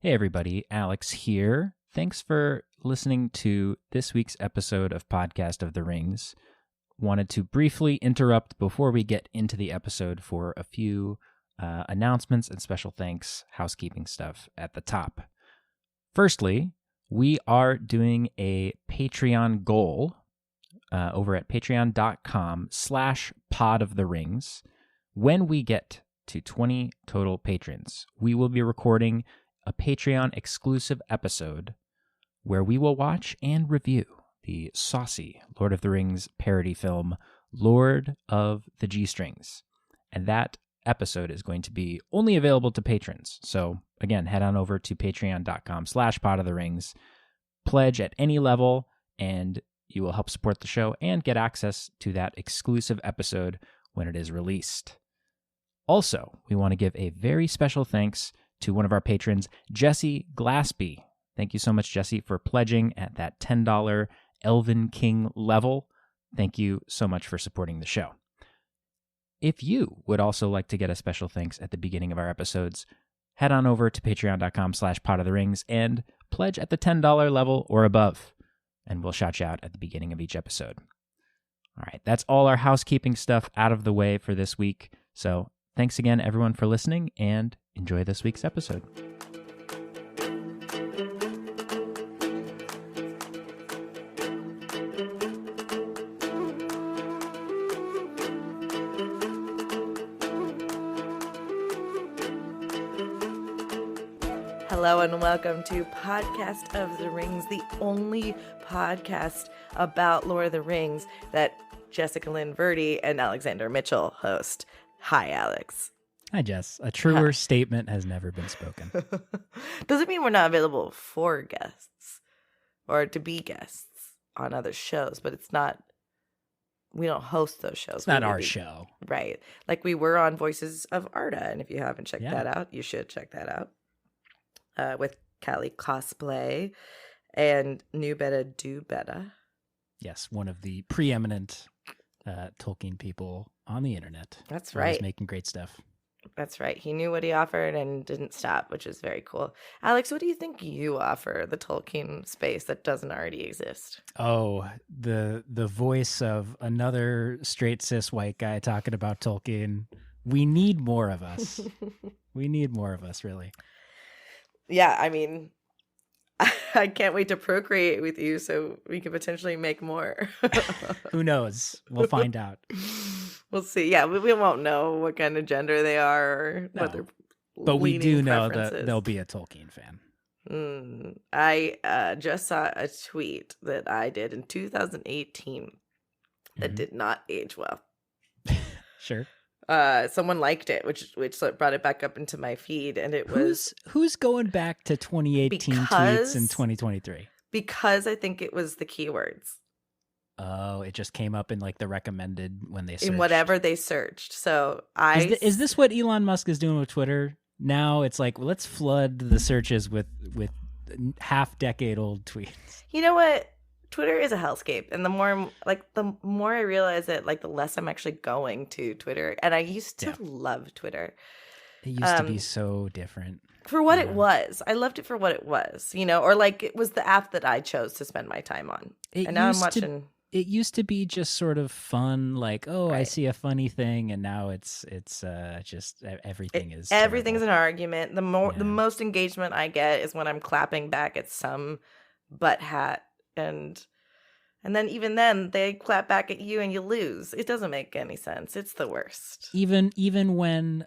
Hey everybody, Alex here. Thanks for listening to this week's episode of Podcast of the Rings. Wanted to briefly interrupt before we get into the episode for a few announcements and special thanks, housekeeping stuff at the top. Firstly, we are doing a Patreon goal over at patreon.com/podoftheRings. When we get to 20 total patrons, we will be recording a Patreon exclusive episode where we will watch and review the saucy Lord of the Rings parody film, Lord of the G-Strings. And that episode is going to be only available to patrons. So again, head on over to patreon.com/podoftheRings, pledge at any level, and you will help support the show and get access to that exclusive episode when it is released. Also, we want to give a very special thanks to one of our patrons, Jesse Glaspie. Thank you so much, Jesse, for pledging at that $10 Elven King level. Thank you so much for supporting the show. If you would also like to get a special thanks at the beginning of our episodes, head on over to patreon.com/podoftheRings and pledge at the $10 level or above, and we'll shout you out at the beginning of each episode. All right, that's all our housekeeping stuff out of the way for this week. So thanks again, everyone, for listening, and enjoy this week's episode. Hello and welcome to Podcast of the Rings, the only podcast about Lord of the Rings that Jessica, Lynn, Verdi, and Alexander Mitchell host. Hi, Alex. Hi, Jess. A truer statement has never been spoken. Doesn't mean we're not available for guests or to be guests on other shows, but it's not, we don't host those shows. It's not our show. Right. Like we were on Voices of Arda, and if you haven't checked that out, you should check that out. With Callie Cosplay and New Betta Do Betta. Yes, one of the preeminent Tolkien people on the internet. That's right. He's making great stuff. That's right. He knew what he offered and didn't stop, which is very cool. Alex, what do you think you offer the Tolkien space that doesn't already exist? Oh, the voice of another straight cis white guy talking about Tolkien. We need more of us. We need more of us, really. Yeah, I mean, I can't wait to procreate with you so we can potentially make more. Who knows? We'll find out. We'll see. Yeah, we won't know what kind of gender they are or what their but we do know that they'll be a Tolkien fan. I just saw a tweet that I did in 2018 that did not age well. Sure. Someone liked it, which brought it back up into my feed, and it was who's going back to 2018 tweets in 2023? Because I think it was the keywords. Oh, it just came up in like the recommended when they searched. In whatever they searched. So is this what Elon Musk is doing with Twitter? Now it's like, let's flood the searches with half-decade old tweets. You know what? Twitter is a hellscape, and the more I realize it, like the less I'm actually going to Twitter. And I used to love Twitter. It used to be so different. For what it was. I loved it for what it was, or like it was the app that I chose to spend my time on. And now I'm watching. It used to be just sort of fun, like, oh, right. I see a funny thing, and now it's just everything is everything's an argument. The most engagement I get is when I'm clapping back at some butt hat. And then even then they clap back at you and you lose. It doesn't make any sense. It's the worst. Even when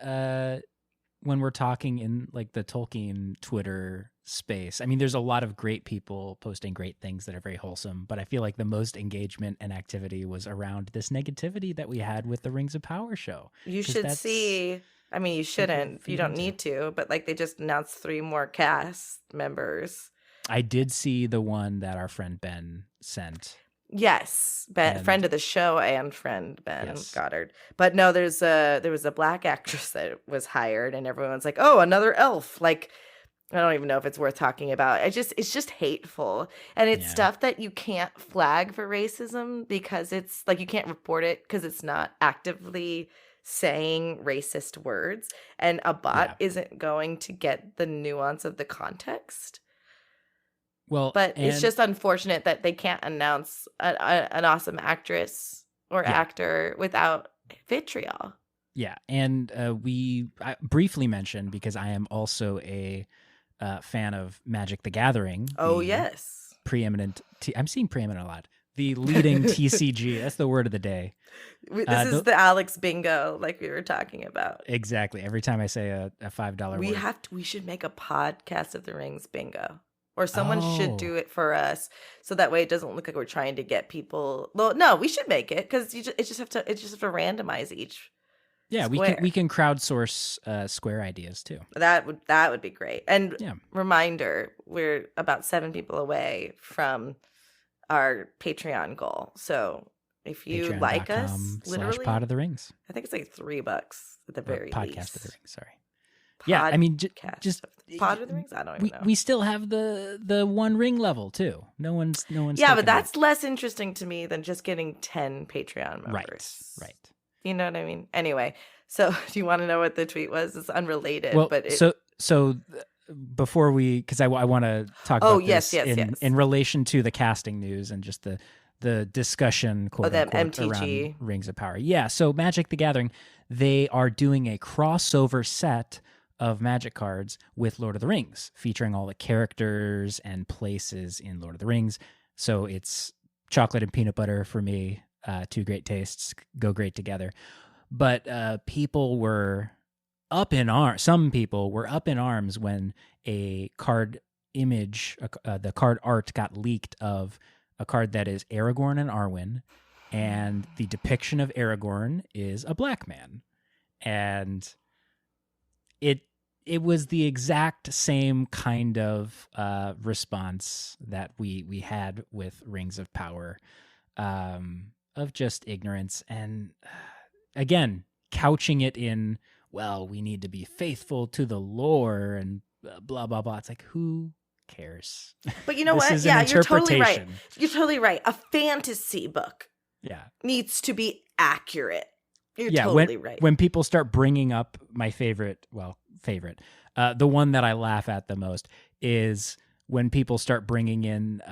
we're talking in like the Tolkien Twitter space, I mean, there's a lot of great people posting great things that are very wholesome, but I feel like the most engagement and activity was around this negativity that we had with the Rings of Power show. You should see. I mean, you shouldn't. You don't need to. But like they just announced 3 more cast members. I did see the one that our friend Ben sent. Yes, friend of the show and friend Ben Goddard. But no, there was a black actress that was hired, and everyone's like, "Oh, another elf!" Like, I don't even know if it's worth talking about. It's just hateful, and it's stuff that you can't flag for racism because it's like you can't report it because it's not actively saying racist words, and a bot isn't going to get the nuance of the context. Well, but it's just unfortunate that they can't announce an awesome actress or actor without vitriol. Yeah, and I briefly mentioned, because I am also a fan of Magic the Gathering. Oh, yes. Preeminent. I'm seeing preeminent a lot. The leading TCG. That's the word of the day. This is the Alex bingo, like we were talking about. Exactly. Every time I say a $5 word. We should make a Podcast of the Rings bingo. Or someone should do it for us, so that way it doesn't look like we're trying to get people. Well, no, we should make it, because you just have to randomize each. Yeah, square. we can crowdsource square ideas too. That would be great. And reminder, we're about 7 people away from our Patreon goal. So if you like us, literally Pod of the Rings. I think it's like $3 at the very least. Podcast of the Rings. Sorry. Yeah, I mean, just Pod of the Rings. I don't even know. We still have the one ring level too. No one's. Yeah, but that's less interesting to me than just getting 10 Patreon members. Right. You know what I mean? Anyway, so do you want to know what the tweet was? It's unrelated. Well, but so before because I want to talk about this in relation to the casting news and just the discussion, quote unquote, MTG. around Rings of Power. Yeah, so Magic the Gathering, they are doing a crossover set of Magic cards with Lord of the Rings, featuring all the characters and places in Lord of the Rings. So it's chocolate and peanut butter for me. Two great tastes go great together. But people were up in arms. Some people were up in arms when a card image, the card art got leaked of a card that is Aragorn and Arwen, and the depiction of Aragorn is a black man. And it was the exact same kind of response that we had with Rings of Power, of just ignorance. And again, couching it in, well, we need to be faithful to the lore and blah, blah, blah. It's like, who cares? But you know what? Yeah, you're totally right. You're totally right. A fantasy book needs to be accurate. You're totally right. When people start bringing up my favorite, the one that I laugh at the most is when people start bringing in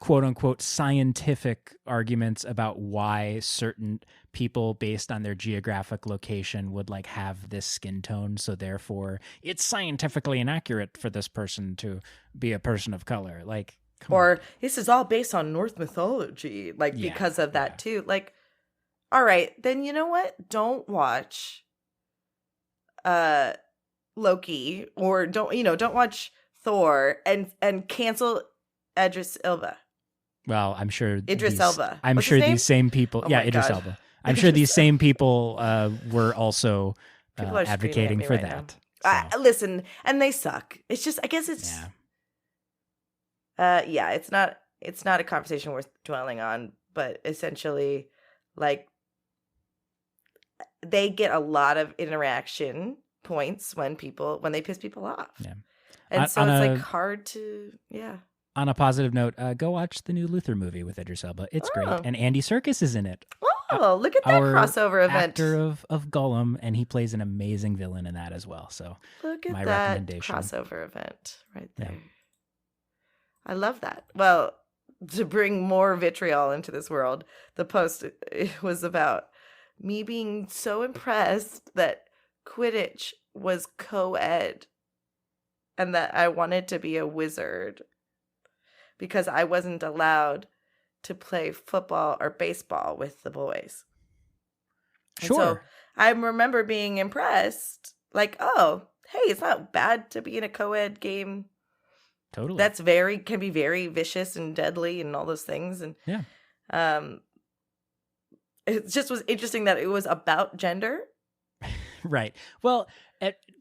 quote unquote scientific arguments about why certain people based on their geographic location would like have this skin tone. So therefore it's scientifically inaccurate for this person to be a person of color. Like, or this is all based on Norse mythology, because of that too. Like, all right, then you know what? Don't watch Loki, or don't watch Thor and cancel Idris Elba. Well, I'm sure Idris Elba. I'm sure these same people. Oh Idris Elba. I'm sure these same people were also advocating for that. So. Listen, and they suck. It's just, I guess it's. It's not a conversation worth dwelling on. But essentially, like, they get a lot of interaction points when they piss people off. Yeah. And so it's hard to, On a positive note, go watch the new Luther movie with Idris Elba. It's great. And Andy Serkis is in it. Oh, look at that crossover event. Actor of Gollum, and he plays an amazing villain in that as well. So look at my that recommendation. Crossover event right there. Yeah. I love that. Well, to bring more vitriol into this world, the post was about me being so impressed that Quidditch was co-ed and that I wanted to be a wizard because I wasn't allowed to play football or baseball with the boys. Sure. And so I remember being impressed, like, oh, hey, it's not bad to be in a co-ed game. Totally. That's can be very vicious and deadly and all those things. And it just was interesting that it was about gender. Right. Well,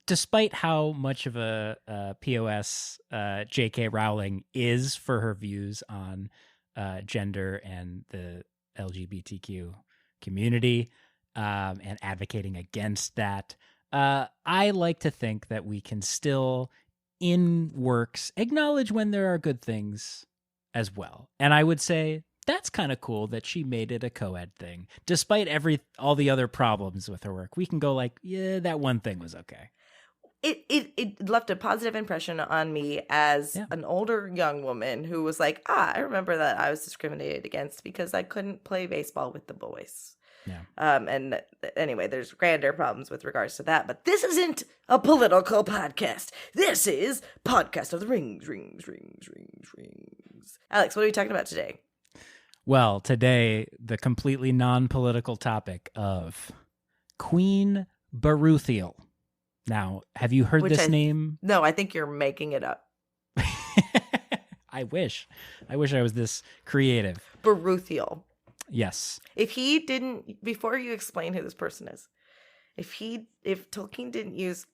despite how much of a POS J.K. Rowling is for her views on gender and the LGBTQ community and advocating against that, I like to think that we can still, in works, acknowledge when there are good things as well. And I would say that's kind of cool that she made it a co-ed thing. Despite all the other problems with her work, we can go like, yeah, that one thing was okay. It left a positive impression on me as an older young woman who was like, I remember that I was discriminated against because I couldn't play baseball with the boys. Yeah. And anyway, there's grander problems with regards to that, but this isn't a political podcast. This is Podcast of the Rings. Alex, what are we talking about today? Well, today, the completely non-political topic of Queen Berúthiel. Now, have you heard this name? No, I think you're making it up. I wish I was this creative. Berúthiel. Yes. If he didn't, before you explain who this person is, if Tolkien didn't use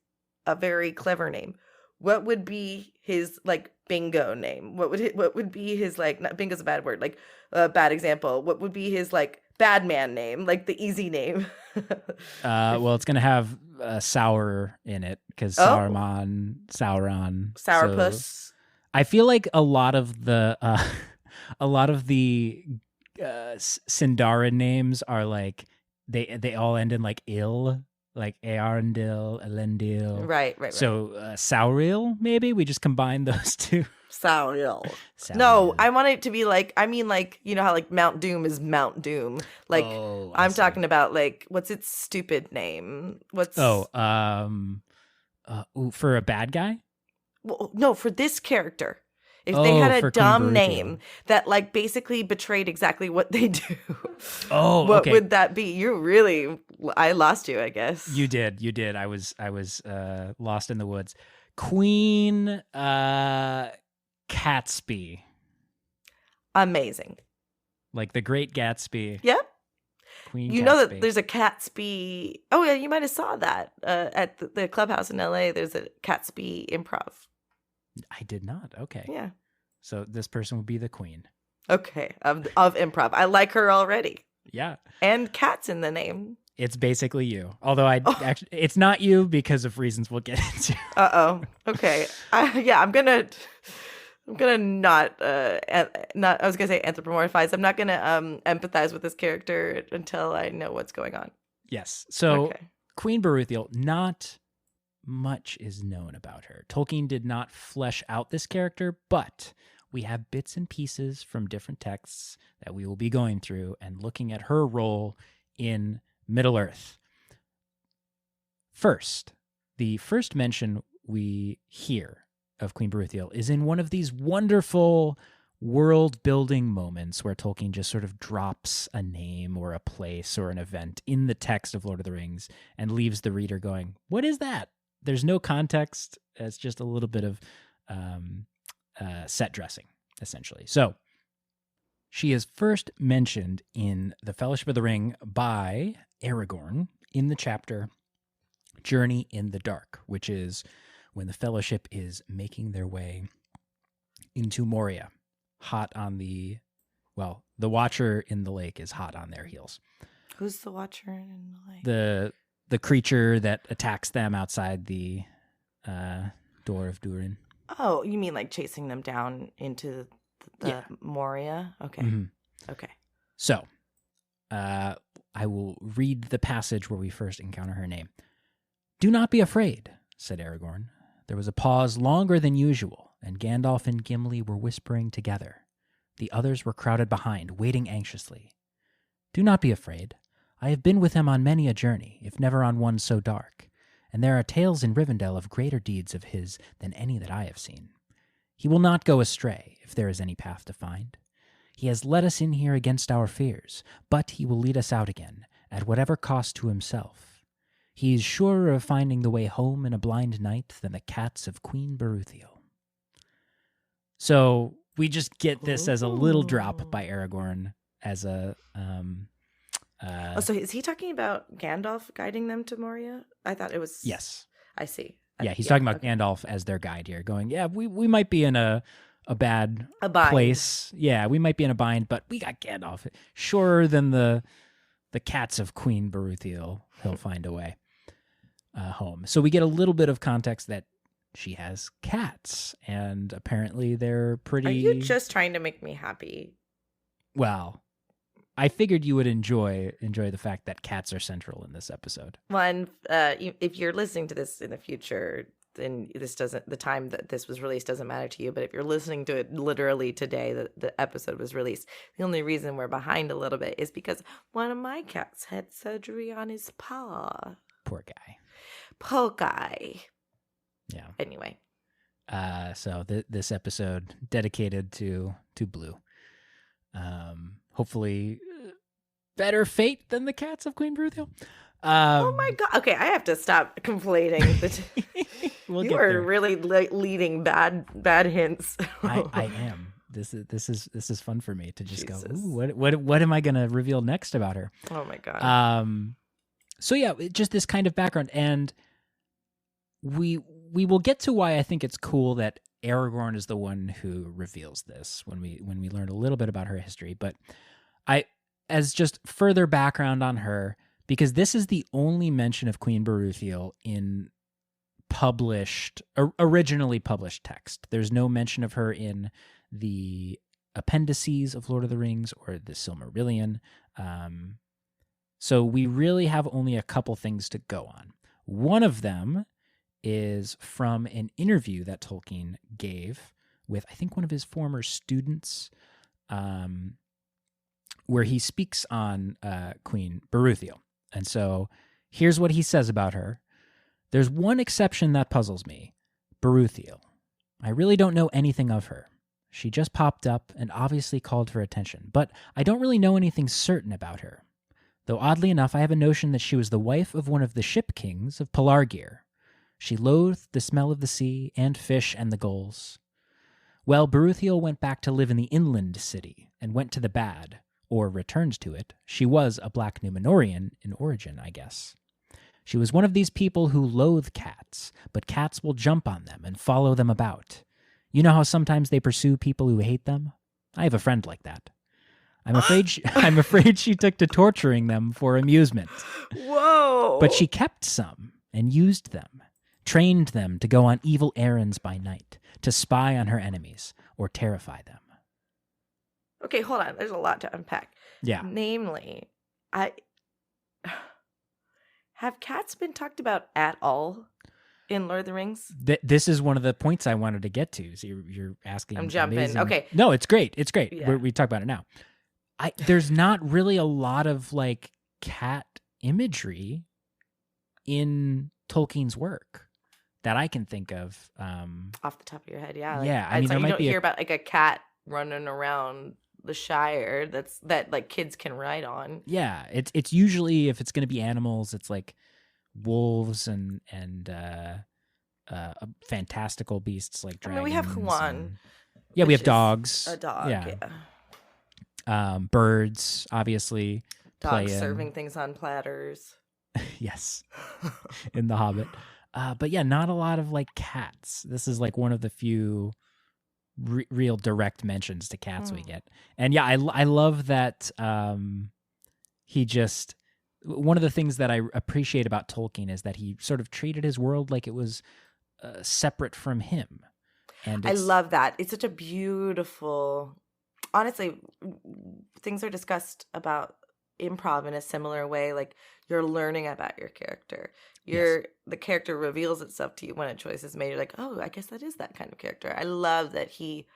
a very clever name, what would be his like bingo name? What would be his like? Not, bingo's a bad word. Like a bad example. What would be his like bad man name? Like the easy name. Well, it's gonna have sour in it because Sauron. Sourpuss. So I feel like a lot of the Sindarin names are like they all end in like ill, like Earendil, Elendil. Right. So Sauril, maybe we just combine those two. Sauril. No, I want it to be like, I mean, like, you know how like Mount Doom is Mount Doom. Like I'm talking about like, what's its stupid name? For a bad guy? Well, no, for this character. If they had a dumb name that like basically betrayed exactly what they do, what would that be? I lost you, I guess. You did. I was lost in the woods. Queen Catsby. Amazing. Like the Great Gatsby. Yep. Queen You Catsby. know that there's a Catsby. Oh yeah, you might have saw that at the clubhouse in LA. There's a Catsby improv. I did not. Okay. Yeah. So this person would be the queen. Okay. Of improv. I like her already. Yeah. And cat's in the name. It's basically you. Although actually, it's not you because of reasons we'll get into. Okay. I'm gonna not. I was gonna say anthropomorphize. I'm not gonna empathize with this character until I know what's going on. Yes. So Queen Berúthiel, not much is known about her. Tolkien did not flesh out this character, but we have bits and pieces from different texts that we will be going through and looking at her role in Middle-earth. First, the first mention we hear of Queen Berúthiel is in one of these wonderful world-building moments where Tolkien just sort of drops a name or a place or an event in the text of Lord of the Rings and leaves the reader going, what is that? There's no context. It's just a little bit of set dressing, essentially. So she is first mentioned in The Fellowship of the Ring by Aragorn in the chapter Journey in the Dark, which is when the Fellowship is making their way into Moria, hot on the Watcher in the lake is hot on their heels. Who's the Watcher in the lake? The creature that attacks them outside the door of Durin. Oh, you mean like chasing them down into the Moria? Okay. Mm-hmm. Okay. So, I will read the passage where we first encounter her name. "Do not be afraid," said Aragorn. There was a pause longer than usual, and Gandalf and Gimli were whispering together. The others were crowded behind, waiting anxiously. "Do not be afraid. I have been with him on many a journey, if never on one so dark, and there are tales in Rivendell of greater deeds of his than any that I have seen. He will not go astray, if there is any path to find. He has led us in here against our fears, but he will lead us out again, at whatever cost to himself. He is surer of finding the way home in a blind night than the cats of Queen Berúthiel." So we just get this as a little drop by Aragorn as a... so is he talking about Gandalf guiding them to Moria? I thought it was... Yes. I see. Yeah, he's talking about Gandalf as their guide here, going, we might be in a bad place. Yeah, we might be in a bind, but we got Gandalf. Surer than the cats of Queen Berúthiel, he'll find a way home. So we get a little bit of context that she has cats, and apparently they're pretty... Are you just trying to make me happy? Well, I figured you would enjoy the fact that cats are central in this episode. Well, and if you're listening to this in the future, then the time that this was released doesn't matter to you. But if you're listening to it literally today, the episode was released. The only reason we're behind a little bit is because one of my cats had surgery on his paw. Poor guy. Poor guy. Yeah. Anyway. So this episode dedicated to Blue. Hopefully better fate than the cats of Queen Berúthiel. Oh my God. Okay, I have to stop complaining. You are really leading bad hints. I am. This is fun for me to just go, ooh, what am I going to reveal next about her? Oh my God. So yeah, just this kind of background, and we will get to why I think it's cool that Aragorn is the one who reveals this when we learn a little bit about her history. But as just further background on her, because this is the only mention of Queen Berúthiel in originally published text. There's no mention of her in the appendices of Lord of the Rings or the Silmarillion. So we really have only a couple things to go on. One of them is from an interview that Tolkien gave with, I think, one of his former students, where he speaks on Queen Berúthiel. And so here's what he says about her. There's one exception that puzzles me, Berúthiel. I really don't know anything of her. She just popped up and obviously called for attention, but I don't really know anything certain about her. Though oddly enough, I have a notion that she was the wife of one of the ship kings of Pelargir. She loathed the smell of the sea and fish and the gulls. Well, Berúthiel went back to live in the inland city and went to the bad, or returned to it. She was a Black Númenórean in origin, I guess. She was one of these people who loathe cats, but cats will jump on them and follow them about. You know how sometimes they pursue people who hate them? I have a friend like that. I'm afraid she took to torturing them for amusement. Whoa! But she kept some and used them, trained them to go on evil errands by night, to spy on her enemies or terrify them. Okay, hold on. There's a lot to unpack. Yeah. Namely, have cats been talked about at all in Lord of the Rings? This is one of the points I wanted to get to. So you're asking. I'm jumping. Amazing... Okay. No, it's great. It's great. Yeah. We talk about it now. There's not really a lot of like cat imagery in Tolkien's work that I can think of. Off the top of your head, yeah. Yeah, I mean, you don't hear about like a cat running around the Shire that like kids can ride on. Yeah, it's usually, if it's going to be animals, it's like wolves and fantastical beasts like dragons. I mean, we have Huan. Yeah, we have dogs. A dog. Yeah. Birds, obviously. Dogs serving things on platters. Yes, in The Hobbit. But yeah, not a lot of like cats. This is like one of the few real direct mentions to cats we get. And yeah, I love that he just... One of the things that I appreciate about Tolkien is that he sort of treated his world like it was separate from him. And I love that. It's such a beautiful... Honestly, things are discussed about improv in a similar way. Like, you're learning about your character. The character reveals itself to you when a choice is made. You're like, oh, I guess that is that kind of character. I love that he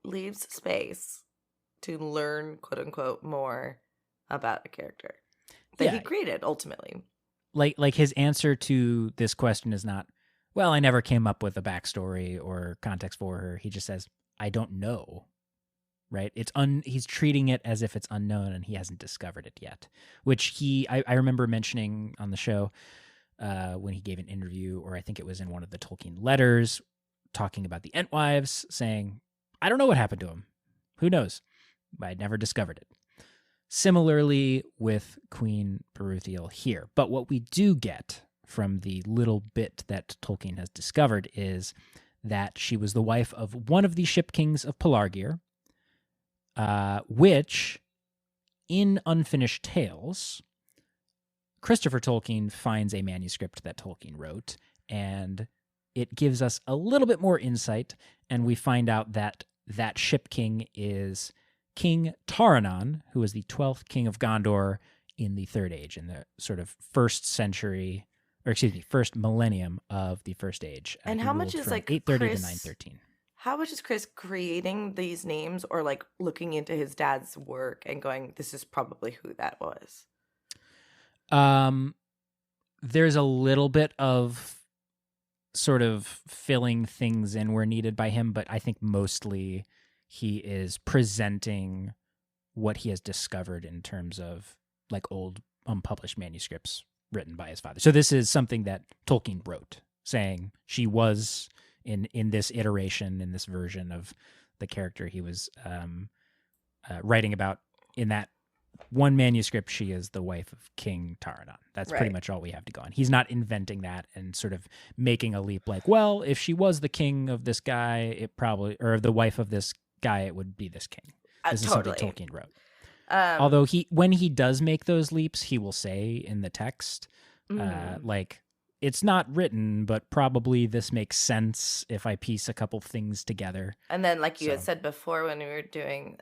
leaves space to learn, quote unquote, more about a character that he created ultimately. Like his answer to this question is not, well, I never came up with a backstory or context for her. He just says, I don't know. Right? He's treating it as if it's unknown and he hasn't discovered it yet, which I remember mentioning on the show when he gave an interview, or I think it was in one of the Tolkien letters, talking about the Entwives, saying, I don't know what happened to him. Who knows? But I never discovered it. Similarly with Queen Berúthiel here. But what we do get from the little bit that Tolkien has discovered is that she was the wife of one of the ship kings of Pelargir, which, in Unfinished Tales, Christopher Tolkien finds a manuscript that Tolkien wrote, and it gives us a little bit more insight, and we find out that that ship king is King Taranon, who was the 12th king of Gondor in the Third Age, in the sort of first millennium of the First Age. And how much is like 830 Chris, to 913? How much is Chris creating these names, or like looking into his dad's work and going, this is probably who that was? There's a little bit of sort of filling things in where needed by him, but I think mostly he is presenting what he has discovered in terms of like old unpublished manuscripts written by his father. So this is something that Tolkien wrote, saying she was in this iteration, in this version of the character he was writing about. In that one manuscript, she is the wife of King Taranon. That's Right. pretty much all we have to go on. He's not inventing that and sort of making a leap like, well, if she was the king of this guy, it probably, or the wife of this guy, it would be this king. This is Totally. something Tolkien wrote. Although when he does make those leaps, he will say in the text, like, it's not written, but probably this makes sense if I piece a couple things together. And then, like you had said before, when we were doing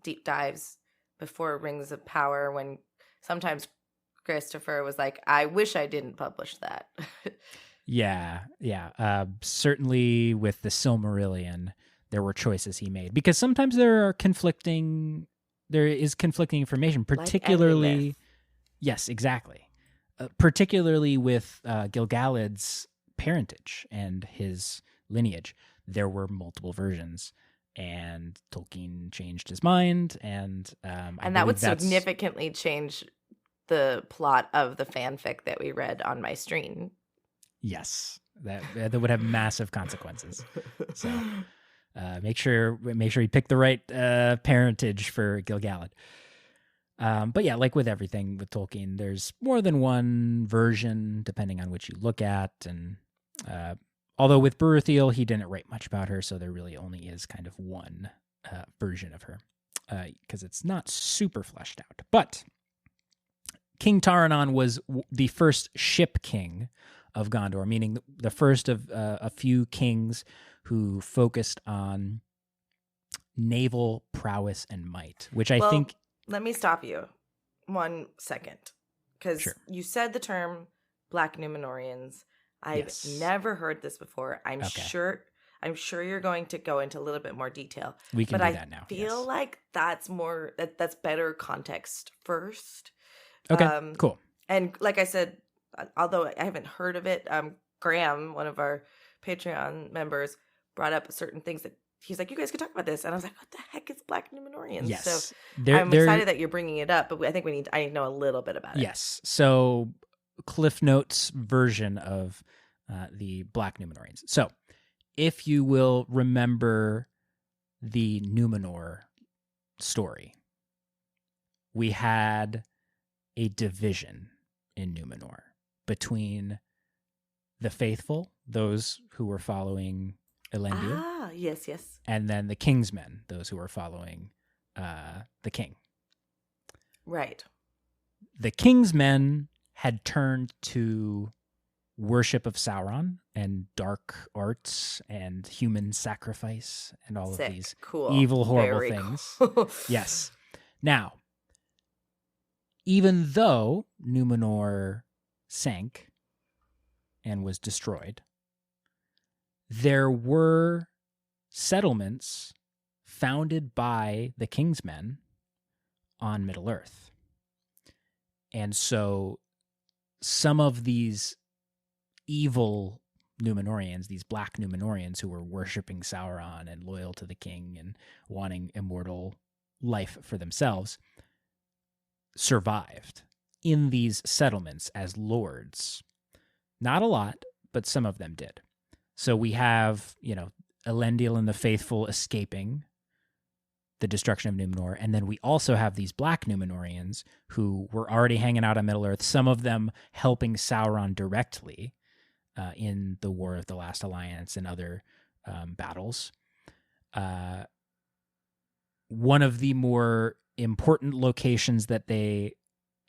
deep dives before Rings of Power, when sometimes Christopher was like, I wish I didn't publish that. Yeah. Certainly with the Silmarillion, there were choices he made, because sometimes there is conflicting information, particularly. Like yes, exactly. Particularly with Gil-galad's parentage and his lineage. There were multiple versions, and Tolkien changed his mind, and that would significantly change the plot of the fanfic that we read on my stream. Yes, that would have massive consequences. So make sure you pick the right parentage for Gil-galad. But yeah, like with everything with Tolkien, there's more than one version depending on which you look at. And although with Berúthiel, he didn't write much about her, so there really only is kind of one version of her, because it's not super fleshed out. But King Taranon was the first ship king of Gondor, meaning the first of a few kings who focused on naval prowess and might, which I think... Let me stop you 1 second, because you said the term Black Numenorians. I've never heard this before. I'm sure you're going to go into a little bit more detail. We can do that now. I feel like that's more that's better context first. Okay, cool. And like I said, although I haven't heard of it, Graham, one of our Patreon members, brought up certain things that he's like, you guys could talk about this. And I was like, what the heck is Black Numenorians? Yes. So I'm excited that you're bringing it up, but I think I need to know a little bit about it. Yes. So Cliff Notes version of the Black Numenorians. So if you will remember the Numenor story, we had a division in Numenor between the faithful, those who were following Elendil. Yes. And then the Kingsmen, those who were following the king. Right. The Kingsmen had turned to worship of Sauron and dark arts and human sacrifice and all of these evil, horrible things. Cool. Yes. Now, even though Numenor sank and was destroyed, there were settlements founded by the Kingsmen on Middle-earth. And so some of these evil Numenorians, these black Numenorians who were worshiping Sauron and loyal to the king and wanting immortal life for themselves, survived in these settlements as lords. Not a lot, but some of them did. So we have, Elendil and the faithful escaping the destruction of Numenor, and then we also have these black Numenorians who were already hanging out on Middle-earth, some of them helping Sauron directly in the War of the Last Alliance and other battles. One of the more important locations that they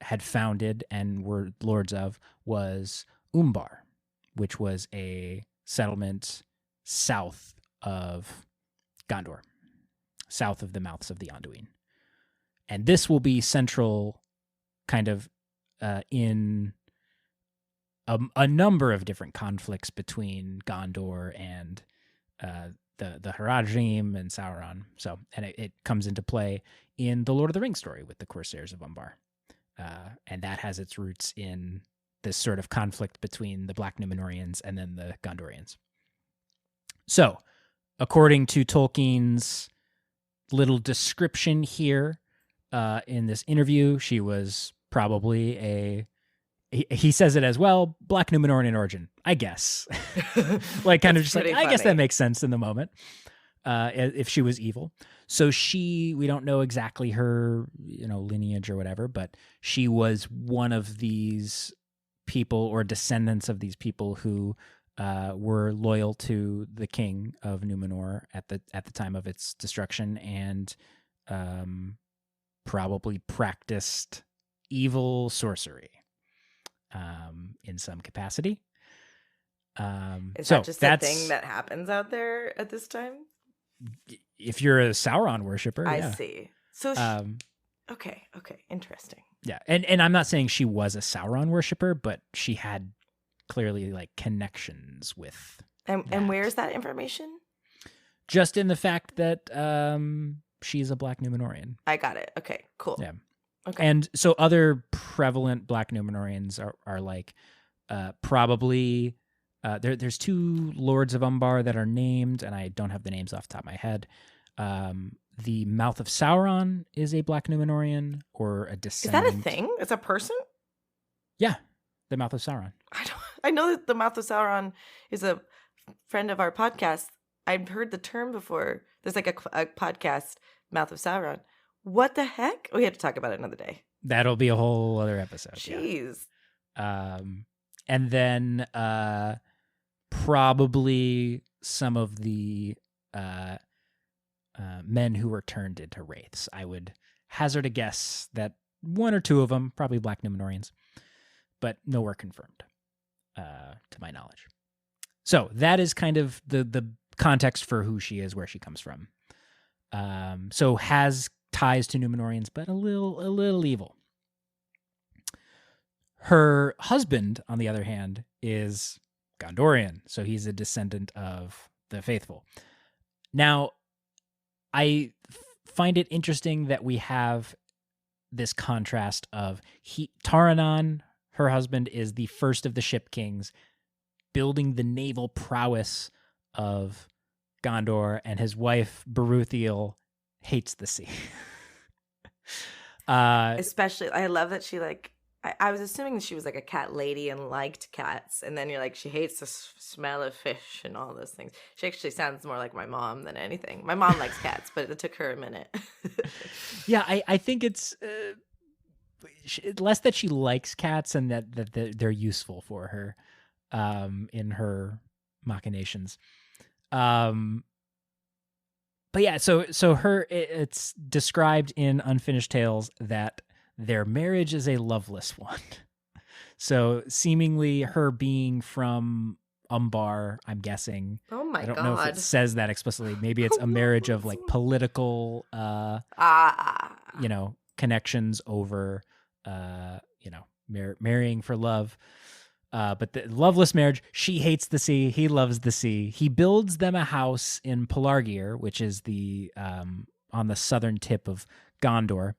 had founded and were lords of was Umbar, which was a settlement south of Gondor. south of the mouths of the Anduin. And this will be central kind of in a number of different conflicts between Gondor and the Haradrim and Sauron. So, and it comes into play in the Lord of the Rings story with the Corsairs of Umbar. And that has its roots in this sort of conflict between the Black Númenóreans and then the Gondorians. So, according to Tolkien's little description here in this interview, she was probably he says it as well, Black Númenórean origin, I guess. Like kind of just like, funny. I guess that makes sense in the moment. If she was evil. So we don't know exactly her, lineage or whatever, but she was one of these people or descendants of these people who were loyal to the king of Númenor at the time of its destruction, and probably practiced evil sorcery in some capacity. Is that just a thing that happens out there at this time? If you're a Sauron worshiper, I see. So, okay, interesting. Yeah, and I'm not saying she was a Sauron worshiper, but she had clearly like connections with. And where's that information? Just in the fact that she's a Black Númenórean. I got it. Okay, cool. Yeah. Okay. And so other prevalent Black Númenóreans are like probably. There's two Lords of Umbar that are named, and I don't have the names off the top of my head. The Mouth of Sauron is a Black Númenórean or a descendant. Is that a thing? It's a person? Yeah, the Mouth of Sauron. I know that the Mouth of Sauron is a friend of our podcast. I've heard the term before. There's like a podcast, Mouth of Sauron. What the heck? We have to talk about it another day. That'll be a whole other episode. Jeez. Yeah. And then probably some of the men who were turned into wraiths. I would hazard a guess that one or two of them, probably Black Númenóreans, but nowhere confirmed, to my knowledge. So that is kind of the context for who she is, where she comes from. So has ties to Númenóreans, but a little evil. Her husband, on the other hand, is Gondorian, so he's a descendant of the faithful. Now, I find it interesting that we have this contrast of Taranon, her husband, is the first of the ship kings, building the naval prowess of Gondor, and his wife, Berúthiel, hates the sea. Especially, I love that she I was assuming that she was like a cat lady and liked cats, and then you're like, she hates the smell of fish and all those things. She actually sounds more like my mom than anything. My mom likes cats, but it took her a minute. Yeah, I think it's less that she likes cats and that they're useful for her in her machinations. But yeah, so it's described in Unfinished Tales that their marriage is a loveless one. So seemingly her being from Umbar, I'm guessing. Oh my God. I don't know if it says that explicitly. Maybe it's a marriage of like political, connections over, marrying for love. But the loveless marriage, she hates the sea. He loves the sea. He builds them a house in Pelargir, which is the on the southern tip of Gondor.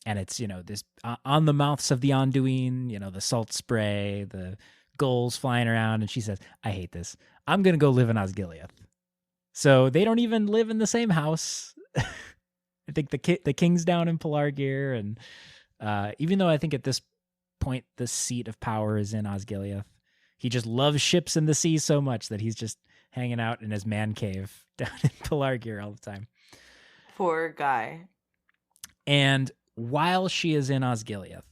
And it's, this on the mouths of the Anduin, the salt spray, the gulls flying around. And she says, I hate this. I'm going to go live in Osgiliath. So they don't even live in the same house. I think the king's down in Pelargir. And even though I think at this point the seat of power is in Osgiliath, he just loves ships in the sea so much that he's just hanging out in his man cave down in Pelargir all the time. Poor guy. And while she is in Osgiliath,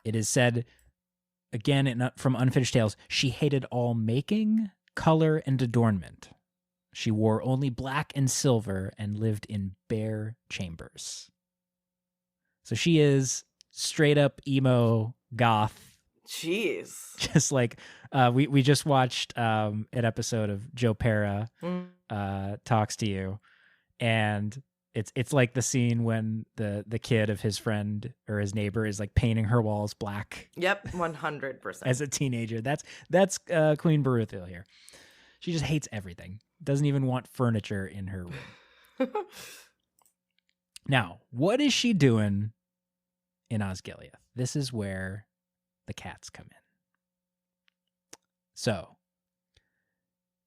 it is said, again from Unfinished Tales, she hated all making, color, and adornment. She wore only black and silver and lived in bare chambers. So she is straight up emo goth. Jeez. Just like we just watched an episode of Joe Pera talks to you, and it's like the scene when the kid of his friend or his neighbor is like painting her walls black. Yep, 100%. As a teenager, that's Queen Berúthiel here. She just hates everything. Doesn't even want furniture in her room. Now, what is she doing in Osgiliath? This is where the cats come in. So,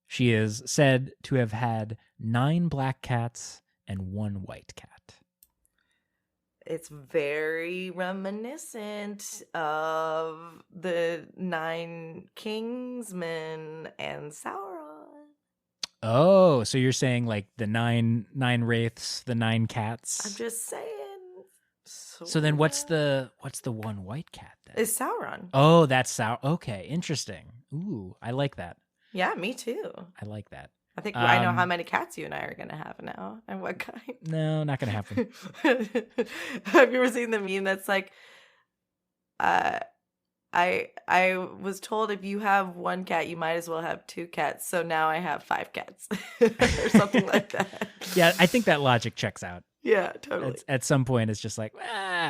she is said to have had 9 black cats and 1 white cat. It's very reminiscent of the 9 Kingsmen and Sauron. Oh, so you're saying like the nine wraiths, the 9 cats? I'm just saying. So then what's the 1 white cat then? It's Sauron. Oh, that's Sauron. Okay, interesting. Ooh, I like that. Yeah, me too. I like that. I think I know how many cats you and I are going to have now and what kind. No, not going to happen. Have you ever seen the meme that's like, I was told if you have 1 cat, you might as well have 2 cats. So now I have 5 cats or something like that. Yeah, I think that logic checks out. Yeah, totally. At some point, it's just like,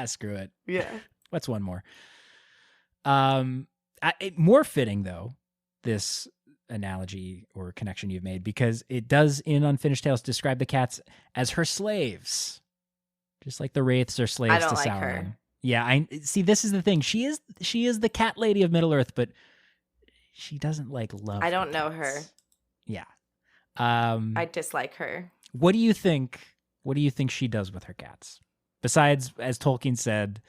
screw it. Yeah. What's 1 more? More fitting, though, this analogy or connection you've made, because it does in Unfinished Tales describe the cats as her slaves, just like the wraiths are slaves to Sauron. Her. Yeah, I see. This is the thing. She is the cat lady of Middle Earth, but she doesn't like love. I don't know her. Yeah, I dislike her. What do you think? What do you think she does with her cats? Besides, as Tolkien said,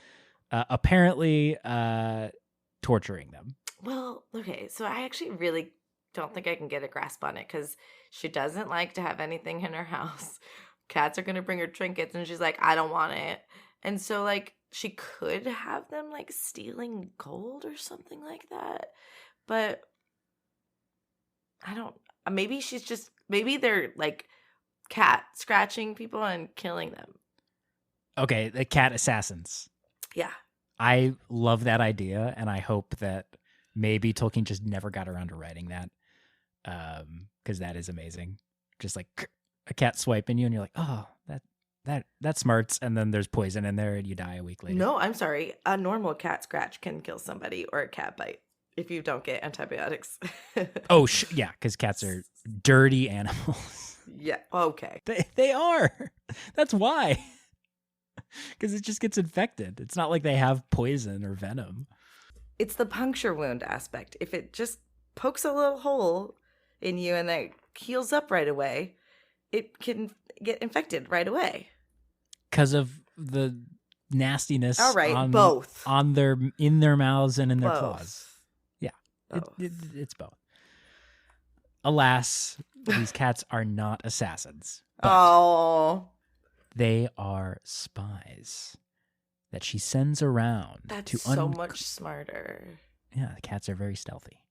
apparently torturing them. Well, okay, so I actually really don't think I can get a grasp on it, because she doesn't like to have anything in her house. Cats are going to bring her trinkets, and she's like, I don't want it. And so, like, she could have them, like, stealing gold or something like that. But I don't, maybe they're, like, cat scratching people and killing them. Okay, the cat assassins. Yeah. I love that idea, and I hope that maybe Tolkien just never got around to writing that, because that is amazing. Just like a cat swiping you, and you're like, oh, that smarts, and then there's poison in there, and you die a week later. No, I'm sorry. A normal cat scratch can kill somebody, or a cat bite, if you don't get antibiotics. Oh, yeah, because cats are dirty animals. Yeah, okay. They are. That's why. Because it just gets infected. It's not like they have poison or venom. It's the puncture wound aspect. If it just pokes a little hole in you and that heals up right away, it can get infected right away. Because of the nastiness. All right, both. In their mouths and in their both. Claws. Yeah, it's both. Alas, these cats are not assassins. Oh. They are spies that she sends around. That's so much smarter. Yeah, the cats are very stealthy.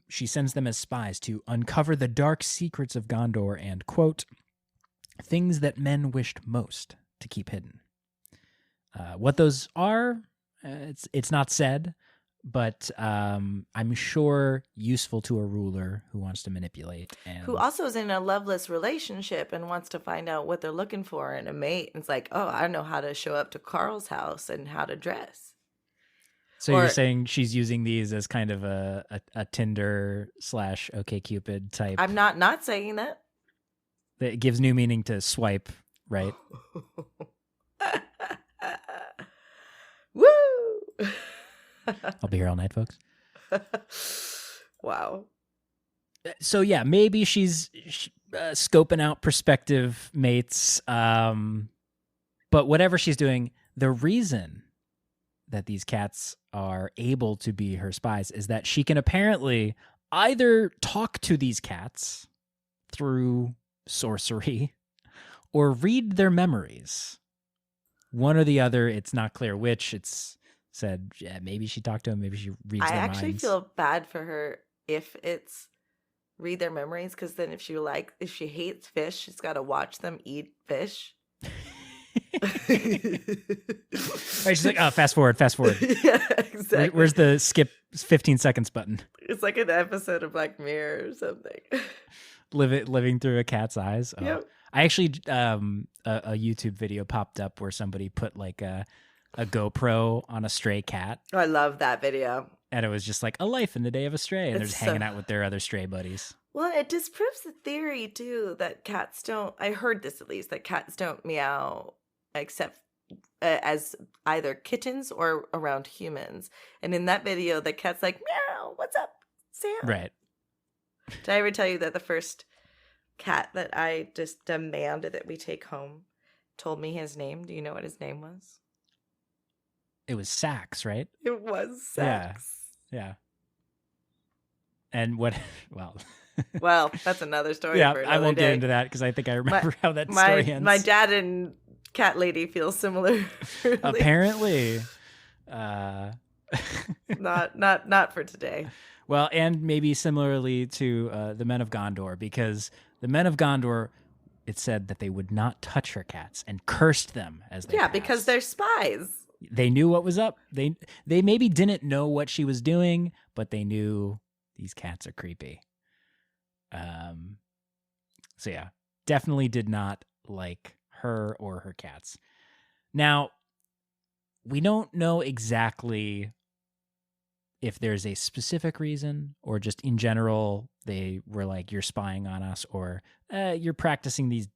She sends them as spies to uncover the dark secrets of Gondor and, quote, things that men wished most to keep hidden. What those are, it's not said, but I'm sure useful to a ruler who wants to manipulate. And who also is in a loveless relationship and wants to find out what they're looking for in a mate. And it's like, oh, I know how to show up to Carl's house and how to dress. So you're saying she's using these as kind of a Tinder / OkCupid type. I'm not saying that. That gives new meaning to swipe, right? Woo! I'll be here all night, folks. Wow. So yeah, maybe she's scoping out prospective mates. But whatever she's doing, the reason that these cats are able to be her spies is that she can apparently either talk to these cats through sorcery or read their memories. One or the other, it's not clear which. It's said, yeah, maybe she talked to him, maybe she reads their minds. I actually feel bad for her if it's read their memories, because then if she hates fish, she's got to watch them eat fish. Right, she's like, oh, fast forward. Yeah, exactly. Where's the skip 15 seconds button? It's like an episode of Black Mirror or something. living through a cat's eyes. Oh. Yep. I actually a YouTube video popped up where somebody put like a GoPro on a stray cat. Oh, I love that video. And it was just like a life in the day of a stray, and they're just hanging out with their other stray buddies. Well, it disproves the theory too that cats don't. I heard this at least, that cats don't meow except as either kittens or around humans. And in that video, the cat's like, meow, what's up, Sam? Right. Did I ever tell you that the first cat that I just demanded that we take home told me his name? Do you know what his name was? It was Sax, right? It was Sax. Yeah. And what? Well, that's another story. Yeah, for another I won't day. get into that because I think I remember how that story ends. My dad and cat lady feel similar. Apparently, not for today. Well, and maybe similarly to the Men of Gondor, because the Men of Gondor, it said that they would not touch her cats and cursed them as they passed. Because they're spies. They knew what was up. They maybe didn't know what she was doing, but they knew these cats are creepy. So yeah, definitely did not like her or her cats. Now, we don't know exactly if there's a specific reason or just in general they were like, you're spying on us, or you're practicing these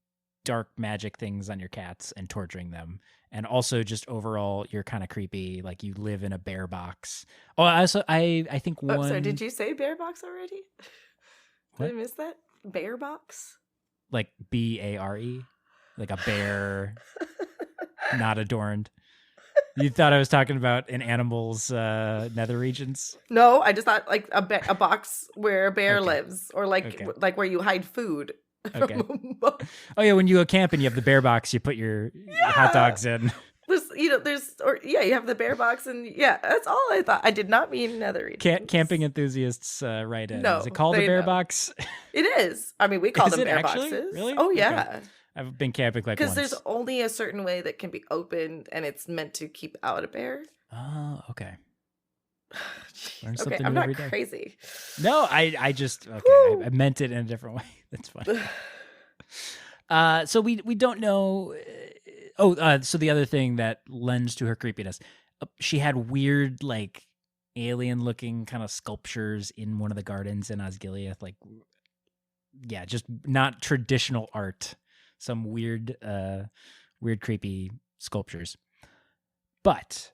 dark magic things on your cats and torturing them. And also just overall, you're kind of creepy. Like you live in a bear box. Oh, I think one. Sorry, did you say bear box already? What? Did I miss that? Bear box? Like BARE? Like a bear not adorned. You thought I was talking about an animal's nether regions? No, I just thought like a box where a bear Okay. lives, or like where you hide food. Okay. Oh yeah, when you go camping, you have the bear box. You put your hot dogs in. You have the bear box, and that's all I thought. I did not mean nether regions. Camping enthusiasts right in. No, Is it called a bear box? It is. I mean, we call Is them it bear actually? boxes. Really? Oh yeah. Okay. I've been camping like once. Because there's only a certain way that can be opened, and it's meant to keep out a bear. Oh, okay. Learn Okay, something I'm new not every day. crazy. No, I just I meant it in a different way. That's funny. So we don't know. So the other thing that lends to her creepiness, she had weird like alien looking kind of sculptures in one of the gardens in Osgiliath. Like, yeah, just not traditional art. Some weird creepy sculptures. But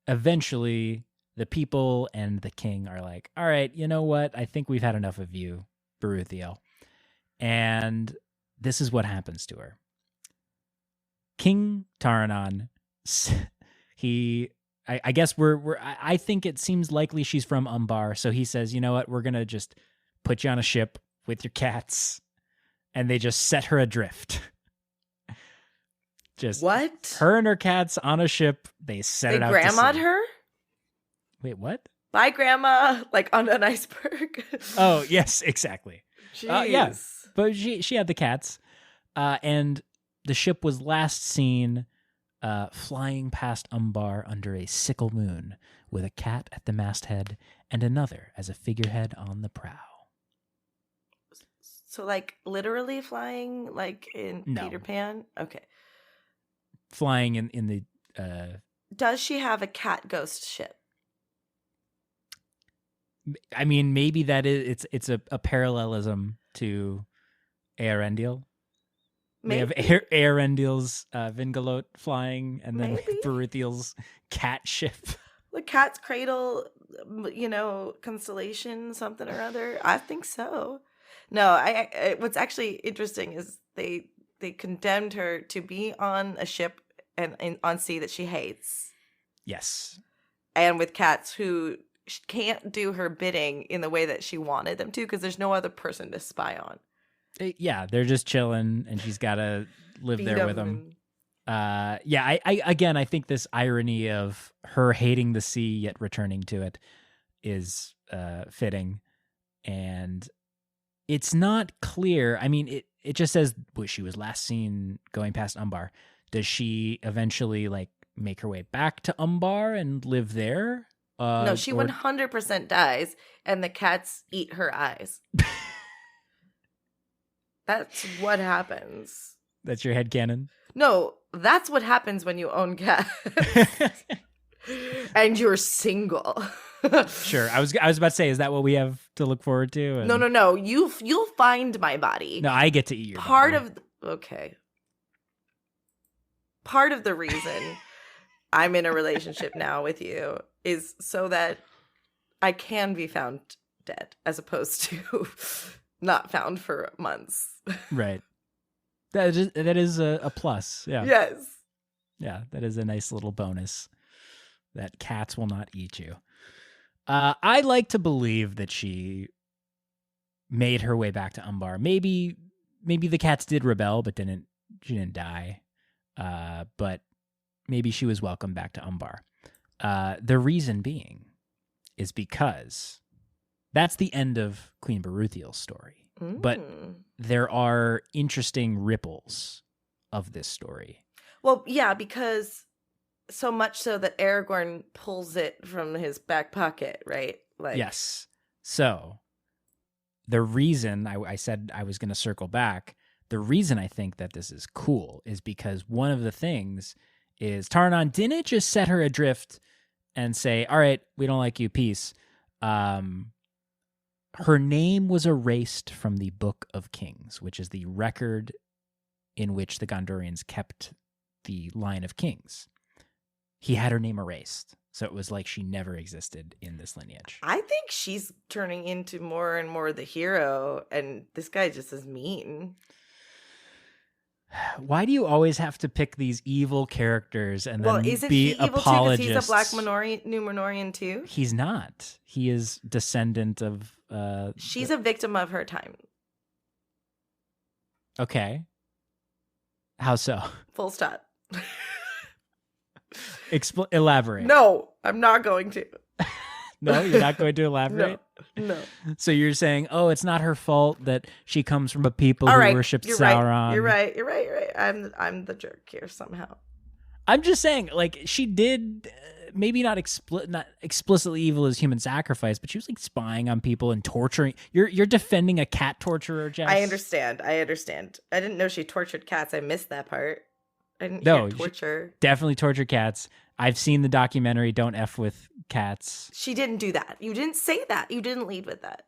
eventually the people and the king are like, all right, you know what? I think we've had enough of you, Berúthiel. And this is what happens to her. King Taranon, I guess I think it seems likely she's from Umbar. So he says, you know what? We're going to just put you on a ship with your cats. And they just set her adrift. Just what? Her and her cats on a ship. They set it out to sea. They grandma'd her? Wait, what? Bye, Grandma. Like on an iceberg. Oh, yes, exactly. Jeez. Yeah, but she had the cats. And the ship was last seen flying past Umbar under a sickle moon with a cat at the masthead and another as a figurehead on the prow. So, like, literally flying, like in Peter Pan? Okay. Flying in the... Does she have a cat ghost ship? I mean, maybe that is... It's a parallelism to Eärendil. We have Eärendil's Vingalot flying, and then Berúthiel's cat ship. The cat's cradle, constellation, something or other. I think so. No, what's actually interesting is they condemned her to be on a ship and on sea that she hates. Yes. And with cats who can't do her bidding in the way that she wanted them to, because there's no other person to spy on. Yeah, they're just chilling, and she's got to live there with them. I think this irony of her hating the sea yet returning to it is fitting, and it's not clear. I mean, it just says she was last seen going past Umbar. Does she eventually like make her way back to Umbar and live there? No, she 100% dies, and the cats eat her eyes. That's what happens. That's your headcanon? No, that's what happens when you own cats. And you're single. Sure. I was about to say, is that what we have to look forward to? And... No. You'll find my body. No, I get to eat your body. Okay. Part of the reason I'm in a relationship now with you is so that I can be found dead as opposed to not found for months. Right. That is a plus. Yeah. Yes. Yeah, that is a nice little bonus. That cats will not eat you. I like to believe that she made her way back to Umbar. Maybe the cats did rebel, but she didn't die. But maybe she was welcomed back to Umbar. The reason being is because that's the end of Queen Berúthiel's story. But there are interesting ripples of this story. Well, yeah, because so much so that Aragorn pulls it from his back pocket, right? Like, yes. So the reason I said I was going to circle back, the reason I think that this is cool is because one of the things is Taranon didn't just set her adrift and say, all right, we don't like you, peace. Her name was erased from the Book of Kings, which is the record in which the Gondorians kept the line of kings. He had her name erased. So it was like she never existed in this lineage. I think she's turning into more and more the hero, and this guy just is mean. Why do you always have to pick these evil characters and then isn't be he evil apologists? Too, because he's a Black Numenorean too? He's not. He is descendant of... She's a victim of her time. Okay. How so? Full stop. Elaborate. No, I'm not going to. No, you're not going to elaborate? No. So you're saying, it's not her fault that she comes from a people who worship Sauron. You're right. I'm the jerk here somehow. I'm just saying, like, she did maybe not explicitly evil as human sacrifice, but she was like spying on people and torturing. You're defending a cat torturer, Jess. I understand. I didn't know she tortured cats. I missed that part. I didn't hear torture. Definitely torture cats. I've seen the documentary Don't F with Cats. She didn't do that. You didn't say that. You didn't lead with that.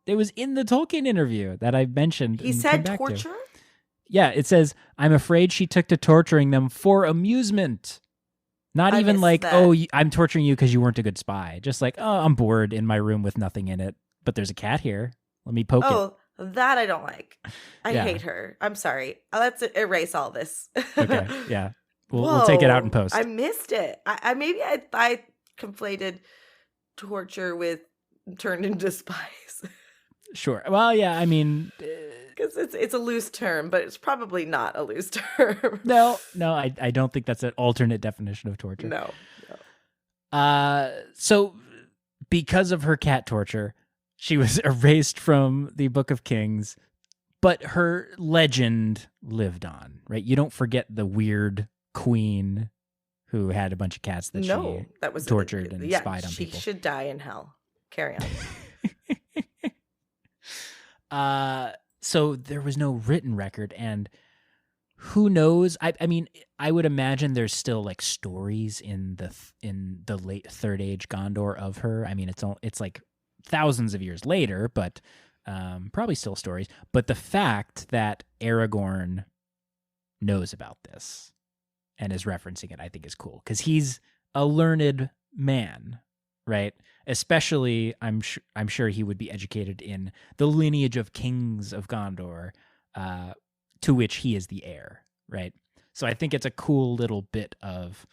It was in the Tolkien interview that I mentioned. He said torture? Yeah, it says, I'm afraid she took to torturing them for amusement. Not even like, I'm torturing you because you weren't a good spy. Just like, I'm bored in my room with nothing in it, but there's a cat here. Let me poke it. That I don't like. I hate her. I'm sorry. Let's erase all this. Okay, yeah. We'll take it out in post. I missed it. I conflated torture with turned into spies. Sure. Well, yeah, I mean... Because it's a loose term, but it's probably not a loose term. No, I don't think that's an alternate definition of torture. No. So, because of her cat torture, she was erased from the Book of Kings, but her legend lived on, right? You don't forget the weird queen who had a bunch of cats that she tortured and spied on people. She should die in hell. Carry on. So there was no written record, and who knows? I mean, I would imagine there's still like stories in the late Third Age Gondor of her. I mean, it's like thousands of years later, but probably still stories. But the fact that Aragorn knows about this and is referencing it, I think is cool because he's a learned man, right? Especially, I'm sure he would be educated in the lineage of kings of Gondor, to which he is the heir, right? So I think it's a cool little bit of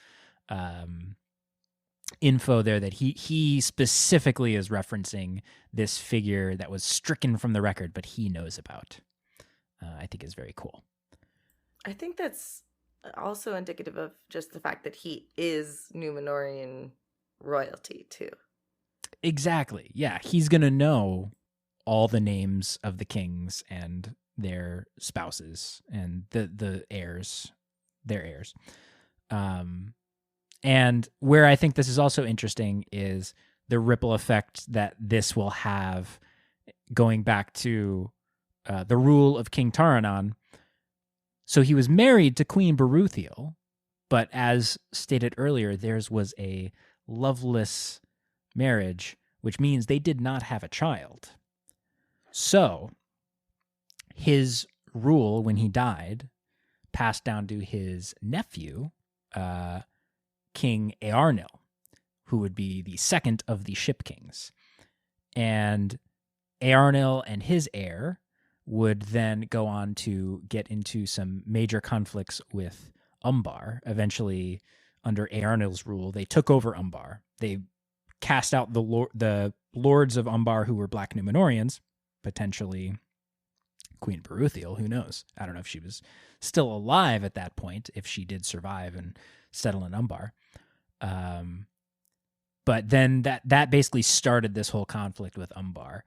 info there that he specifically is referencing this figure that was stricken from the record, but he knows about. I think is very cool. I think that's also indicative of just the fact that he is Numenorean royalty too. Exactly. Yeah, he's going to know all the names of the kings and their spouses and the heirs, their heirs. And where I think this is also interesting is the ripple effect that this will have going back to the rule of King Taranon. So he was married to Queen Berúthiel, but as stated earlier, theirs was a loveless marriage, which means they did not have a child. So his rule, when he died, passed down to his nephew, King Eärnil, who would be the second of the Ship Kings. And Eärnil and his heir would then go on to get into some major conflicts with Umbar. Eventually, under Eärnil's rule, they took over Umbar. They cast out the lords of Umbar who were Black Númenóreans, potentially Queen Berúthiel, who knows? I don't know if she was still alive at that point, if she did survive and settle in Umbar. But then that basically started this whole conflict with Umbar,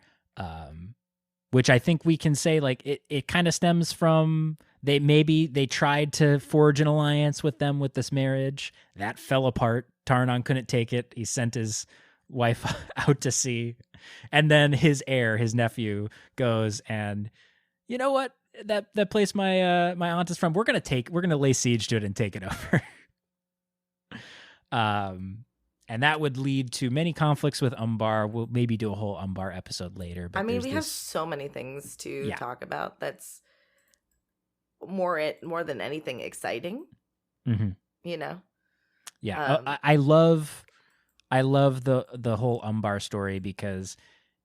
which I think we can say like it kind of stems from they tried to forge an alliance with them with this marriage. That fell apart. Taranon couldn't take it. He sent his wife out to sea. And then his heir, his nephew, goes and, you know what? That place my aunt is from, we're gonna lay siege to it and take it over. And that would lead to many conflicts with Umbar. We'll maybe do a whole Umbar episode later. But I mean, we have so many things to talk about. That's more than anything exciting. Mm-hmm. You know? Yeah, I love the whole Umbar story because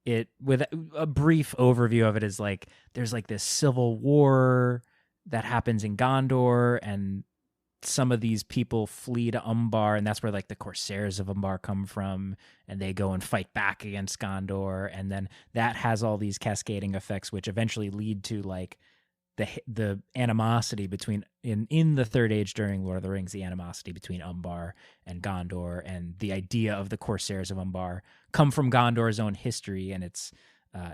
it, with a brief overview of it, is like there's like this civil war that happens in Gondor, and some of these people flee to Umbar, and that's where like the Corsairs of Umbar come from, and they go and fight back against Gondor, and then that has all these cascading effects, which eventually lead to like the animosity between in the Third Age during Lord of the Rings, the animosity between Umbar and Gondor, and the idea of the Corsairs of Umbar come from Gondor's own history and its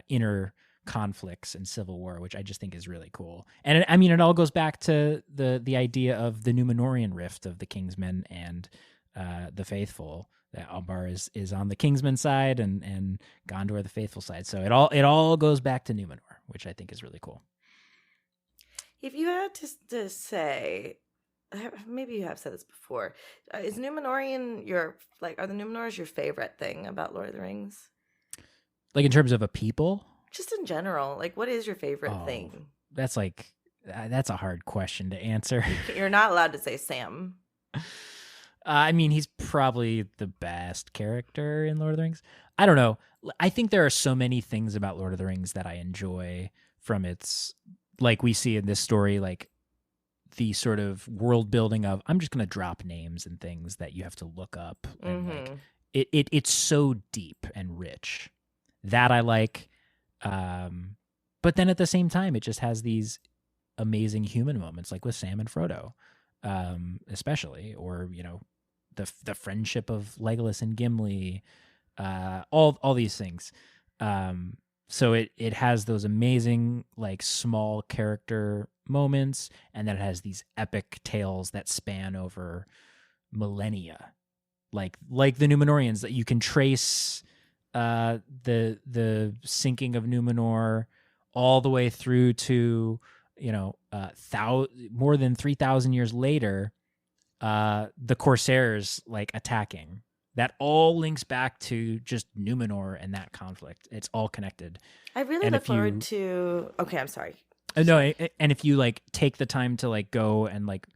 inner conflicts and civil war, which I just think is really cool. And it all goes back to the idea of the Númenórean rift of the Kingsmen and the Faithful. That Umbar is on the Kingsmen side and Gondor the Faithful side. So it all goes back to Númenor, which I think is really cool. If you had to say, maybe you have said this before, is Númenórean are the Númenors your favorite thing about Lord of the Rings? Like in terms of a people? Just in general, like what is your favorite thing? That's a hard question to answer. You're not allowed to say Sam. I mean, he's probably the best character in Lord of the Rings. I don't know. I think there are so many things about Lord of the Rings that I enjoy from its, like we see in this story, like the sort of world building of, I'm just going to drop names and things that you have to look up. And like it's so deep and rich that I like. But then at the same time, it just has these amazing human moments, like with Sam and Frodo, especially, or, you know, the friendship of Legolas and Gimli, all these things. So it has those amazing, like, small character moments, and then it has these epic tales that span over millennia, like the Númenóreans, that you can trace the sinking of Númenor all the way through to, you know, more than 3,000 years later, the Corsairs like attacking. That all links back to just Númenor and that conflict. It's all connected. I really look forward to. Okay, I'm sorry. No, and if you like take the time to like go and like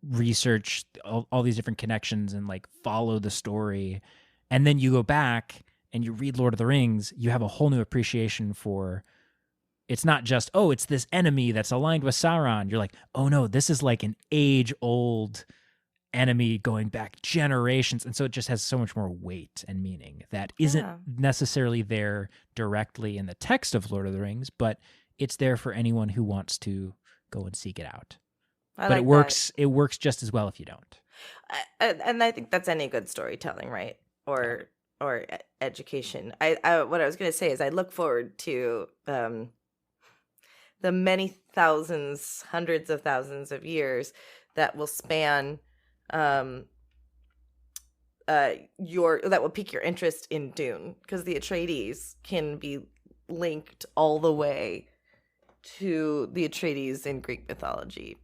research all these different connections and like follow the story, and then you go back and you read Lord of the Rings, you have a whole new appreciation for. It's not just, oh, it's this enemy that's aligned with Sauron. You're like, oh no, this is like an age-old enemy going back generations. And so it just has so much more weight and meaning that isn't necessarily there directly in the text of Lord of the Rings, but it's there for anyone who wants to go and seek it out. But it works. It works just as well if you don't. And I think that's any good storytelling, right? Or education. I what I was going to say is I look forward to the many thousands, hundreds of thousands of years that will span that will pique your interest in Dune, because the Atreides can be linked all the way to the Atreides in Greek mythology.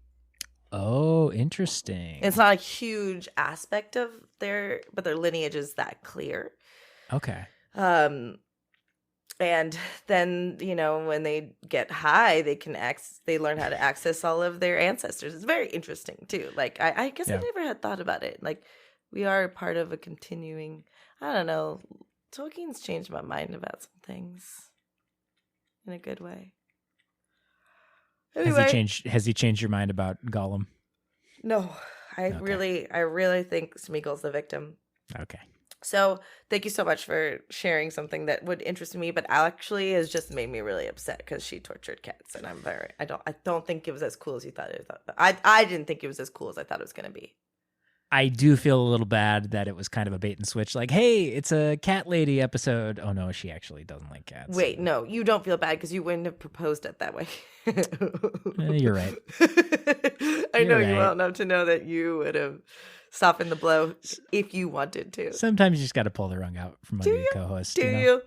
Oh, interesting. It's not a huge aspect of their lineage is that clear. Okay. And then, when they get high, they learn how to access all of their ancestors. It's very interesting too. Like, I guess I never had thought about it. Like, we are part of a continuing, I don't know, Tolkien's changed my mind about some things in a good way. Anyway, Has he changed your mind about Gollum? No, I really think Smeagol's the victim. Okay. So thank you so much for sharing something that would interest me, but actually has just made me really upset because she tortured cats, and I don't think it was as cool as you thought it was. I didn't think it was as cool as I thought it was going to be. I do feel a little bad that it was kind of a bait and switch. Like, hey, it's a cat lady episode. Oh no, she actually doesn't like cats. Wait, no, you don't feel bad because you wouldn't have proposed it that way. You're right. I know you well enough to know that you would have softened the blow if you wanted to. Sometimes you just got to pull the rug out from under your co-host. Do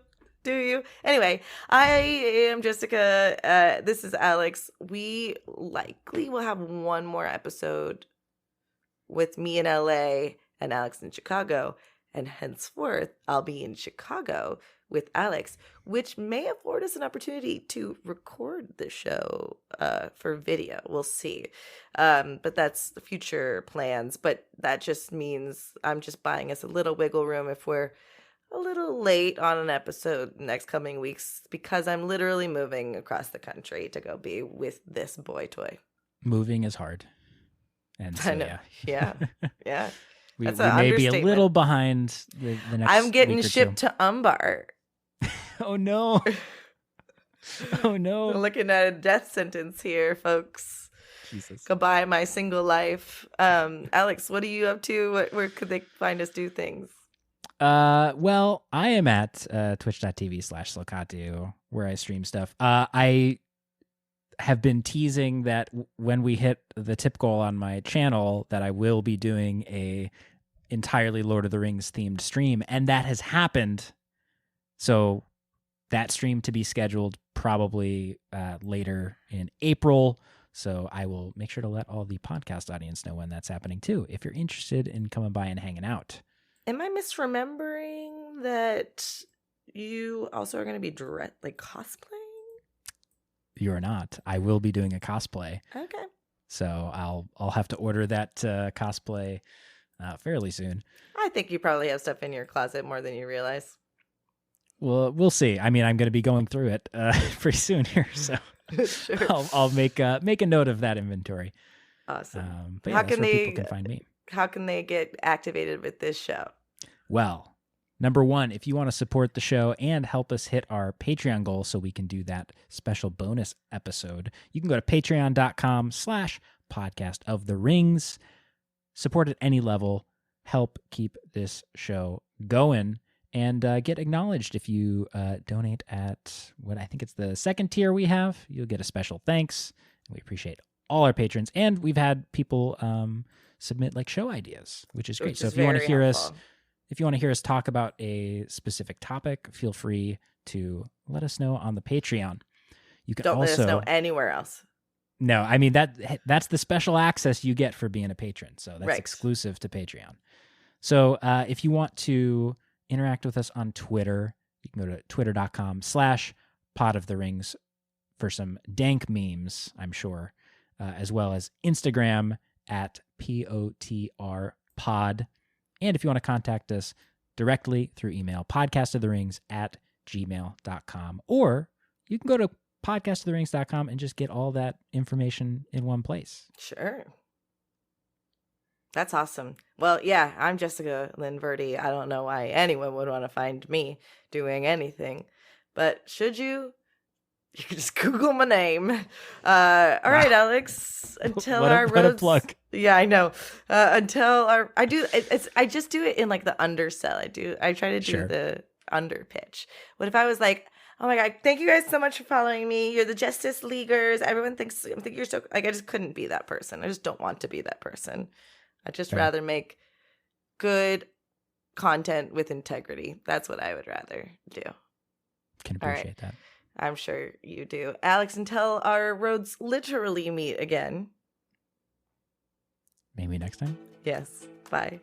you? Anyway, I am Jessica. This is Alex. We likely will have one more episode with me in LA and Alex in Chicago, and henceforth I'll be in Chicago with Alex, which may afford us an opportunity to record the show for video. We'll see. But that's the future plans. But that just means I'm just buying us a little wiggle room if we're a little late on an episode next coming weeks, because I'm literally moving across the country to go be with this boy toy. Moving is hard. And so, I know. Yeah. we may be a little behind the next. I'm getting week or shipped two. to Umbar. Oh no! Oh no! We're looking at a death sentence here, folks. Jesus. Goodbye, my single life. Alex, what are you up to? Where could they find us do things? Well, I am at twitch.tv/Slokatu, where I stream stuff. I have been teasing that when we hit the tip goal on my channel, that I will be doing a entirely Lord of the Rings themed stream, and that has happened. So that stream to be scheduled probably later in April. So I will make sure to let all the podcast audience know when that's happening too, if you're interested in coming by and hanging out. Am I misremembering that you also are going to be cosplaying? You're not. I will be doing a cosplay. Okay. So I'll have to order that cosplay fairly soon. I think you probably have stuff in your closet more than you realize. Well, we'll see. I mean, I'm going to be going through it pretty soon here, so Sure. I'll make a note of that inventory. Awesome. But yeah, that's where people can find me. How can they get activated with this show? Well, number one, if you want to support the show and help us hit our Patreon goal so we can do that special bonus episode, you can go to patreon.com/podcastoftheRings. Support at any level. Help keep this show going. And get acknowledged if you donate at what I think it's the second tier we have. You'll get a special thanks. We appreciate all our patrons. And we've had people submit show ideas, which is great. So if you want to hear us talk about a specific topic, feel free to let us know on the Patreon. You can Don't also let us know anywhere else. No, I mean that's the special access you get for being a patron. So that's right. Exclusive to Patreon. So if you want to interact with us on Twitter, you can go to twitter.com/PodOfTheRings for some dank memes, I'm sure, as well as Instagram at POTRPod. And if you want to contact us directly through email, podcastoftheRings@gmail.com, or you can go to podcastoftherings.com and just get all that information in one place. Sure. That's awesome. Well, yeah, I'm Jessica Lynn Verdi. I don't know why anyone would want to find me doing anything, but should you can just Google my name. All right, Alex. Until our roads. What a plug. Yeah, I know. Until our, I just do it in the undersell. I try to do the under pitch. What if I was like, oh my God, thank you guys so much for following me. You're the Justice Leaguers. Everyone thinks you're so, I just couldn't be that person. I just don't want to be that person. I'd just rather make good content with integrity. That's what I would rather do. Can appreciate that. I'm sure you do. Alex, until our roads literally meet again. Maybe next time? Yes. Bye.